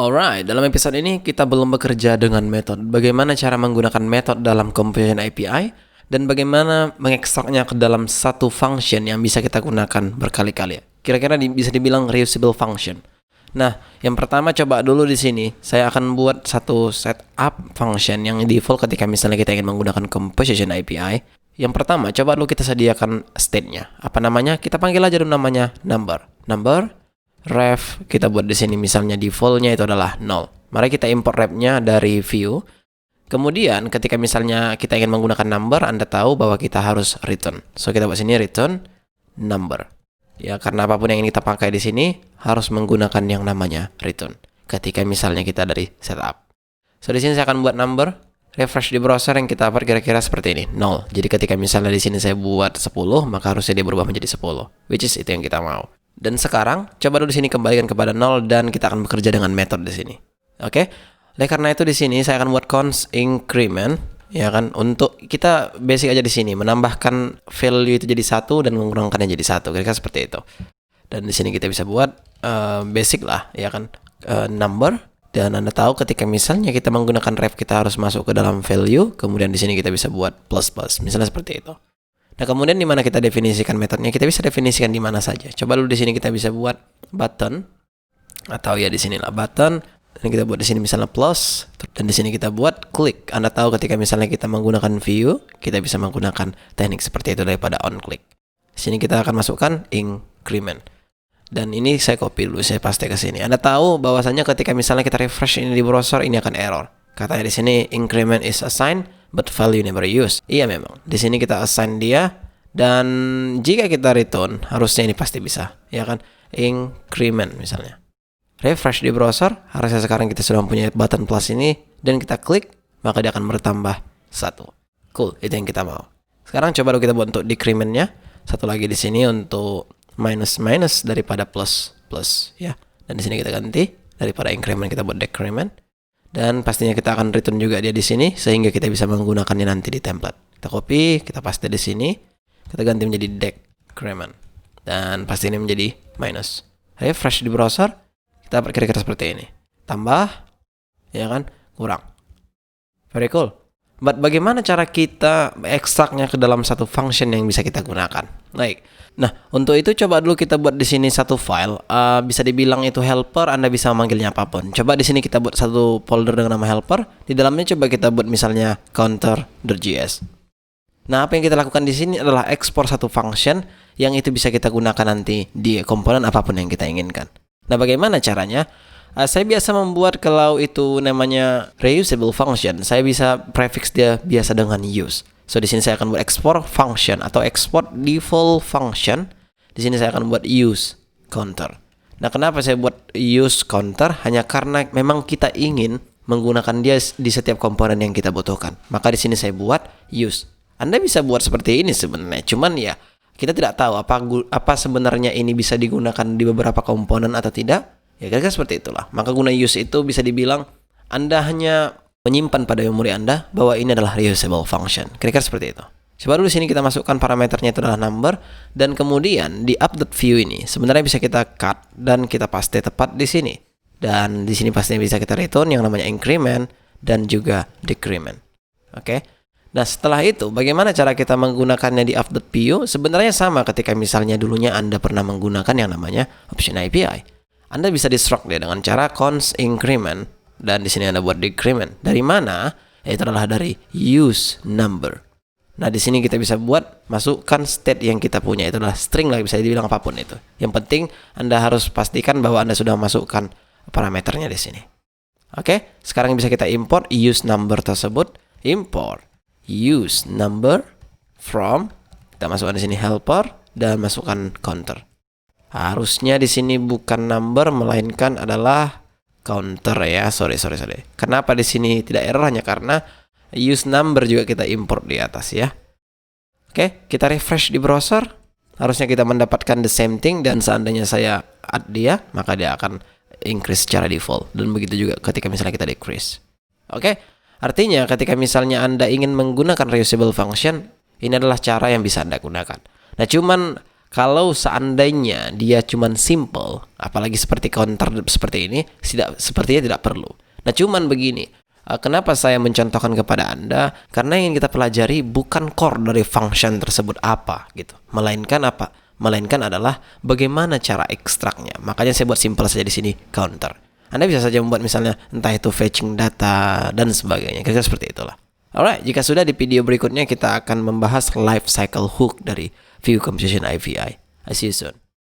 Alright, dalam episode ini kita belum bekerja dengan metode. Bagaimana cara menggunakan metode dalam Composition API dan bagaimana mengekstraknya ke dalam satu function yang bisa kita gunakan berkali-kali. Kira-kira bisa dibilang reusable function. Nah, yang pertama coba dulu di sini. Saya akan buat satu setup function yang default ketika misalnya kita ingin menggunakan Composition API. Yang pertama, coba dulu kita sediakan state-nya. Apa namanya? Kita panggil aja dulu namanya number. Ref, kita buat di sini misalnya default-nya itu adalah 0. Mari kita import ref-nya dari view. Kemudian ketika misalnya kita ingin menggunakan number, Anda tahu bahwa kita harus return. So kita buat sini return number. Ya, karena apapun yang ingin kita pakai di sini harus menggunakan yang namanya return. Ketika misalnya kita dari setup. So di sini saya akan buat number, refresh di browser yang kita dapat kira-kira seperti ini, 0. Jadi ketika misalnya di sini saya buat 10, maka harusnya dia berubah menjadi 10, which is itu yang kita mau. Dan sekarang, coba dulu di sini kembalikan kepada 0 dan kita akan bekerja dengan metode di sini. Oke? Oleh karena itu di sini saya akan buat const increment, ya kan? Untuk kita basic aja di sini, menambahkan value itu jadi 1 dan mengurangkannya jadi 1. Kira-kira seperti itu. Dan di sini kita bisa buat basic lah, ya kan? Number. Dan Anda tahu ketika misalnya kita menggunakan ref, kita harus masuk ke dalam value, kemudian di sini kita bisa buat plus. Misalnya seperti itu. Nah, kemudian di mana kita definisikan metodenya? Kita bisa definisikan di mana saja. Coba dulu di sini kita bisa buat button, atau ya di sinilah button, dan kita buat di sini misalnya plus, dan di sini kita buat click. Anda tahu ketika misalnya kita menggunakan view, kita bisa menggunakan teknik seperti itu daripada on click. Di sini kita akan masukkan increment. Dan ini saya copy dulu, saya paste ke sini. Anda tahu bahwasanya ketika misalnya kita refresh ini di browser, ini akan error. Katanya di sini increment is assigned but value never used. Iya memang. Di sini kita assign dia dan jika kita return harusnya ini pasti bisa, ya kan? Increment misalnya. Refresh di browser, harusnya sekarang kita sudah mempunyai button plus ini dan kita klik, maka dia akan bertambah 1. Cool, itu yang kita mau. Sekarang coba dulu kita buat untuk decrement-nya. Satu lagi di sini untuk minus daripada plus, ya. Dan di sini kita ganti daripada increment kita buat decrement. Dan pastinya kita akan return juga dia di sini sehingga kita bisa menggunakannya nanti di template. Kita copy, kita paste di sini, kita ganti menjadi decrement. Dan pasti ini menjadi minus. Refresh di browser, kita dapat kira-kira seperti ini. Tambah, ya kan, kurang. Very cool. But bagaimana cara kita ekstraknya ke dalam satu function yang bisa kita gunakan? Baik. Nah, untuk itu coba dulu kita buat di sini satu file. Bisa dibilang itu helper, Anda bisa memanggilnya apapun. Coba di sini kita buat satu folder dengan nama helper. Di dalamnya coba kita buat misalnya counter.js. Nah, apa yang kita lakukan di sini adalah ekspor satu function yang itu bisa kita gunakan nanti di komponen apapun yang kita inginkan. Nah, bagaimana caranya? Saya biasa membuat kalau itu namanya reusable function, saya bisa prefix dia biasa dengan use. So di sini saya akan buat export function atau export default function. Di sini saya akan buat use counter. Nah, kenapa saya buat use counter? Hanya karena memang kita ingin menggunakan dia di setiap komponen yang kita butuhkan. Maka di sini saya buat use. Anda bisa buat seperti ini sebenarnya. Cuman ya kita tidak tahu apa sebenarnya ini bisa digunakan di beberapa komponen atau tidak. Ya kira-kira seperti itulah. Maka guna use itu bisa dibilang Anda hanya menyimpan pada memori Anda bahwa ini adalah reusable function. Kira-kira seperti itu. Coba dulu sini kita masukkan parameternya itu adalah number dan kemudian di update view ini sebenarnya bisa kita cut dan kita paste tepat di sini. Dan di sini pastinya bisa kita return yang namanya increment dan juga decrement. Oke. Nah, setelah itu bagaimana cara kita menggunakannya di update view? Sebenarnya sama ketika misalnya dulunya Anda pernah menggunakan yang namanya option API. Anda bisa destruct dia dengan cara const increment dan di sini Anda buat decrement. Dari mana? Itu adalah dari use number. Nah, di sini kita bisa buat masukkan state yang kita punya, itu adalah string lah, bisa dibilang apapun itu. Yang penting Anda harus pastikan bahwa Anda sudah masukkan parameternya di sini. Oke, sekarang bisa kita import use number tersebut. Import use number from, kita masukkan di sini helper dan masukkan counter. Harusnya di sini bukan number melainkan adalah counter ya. Sorry. Kenapa di sini tidak error? Hanya karena use number juga kita import di atas ya. Oke, kita refresh di browser. Harusnya kita mendapatkan the same thing dan seandainya saya add dia, maka dia akan increase secara default. Dan begitu juga ketika misalnya kita decrease. Oke, artinya ketika misalnya Anda ingin menggunakan reusable function, ini adalah cara yang bisa Anda gunakan. Nah, cuman Kalau seandainya dia cuman simple, apalagi seperti counter seperti ini, sepertinya tidak perlu. Nah, cuman begini, kenapa saya mencontohkan kepada Anda? Karena yang kita pelajari bukan core dari function tersebut apa gitu. Melainkan apa? Melainkan adalah bagaimana cara ekstraknya. Makanya saya buat simple saja di sini, counter. Anda bisa saja membuat misalnya entah itu fetching data dan sebagainya. Kira-kira seperti itulah. Alright, jika sudah di video berikutnya kita akan membahas life cycle hook dari View Composition API. I see you soon.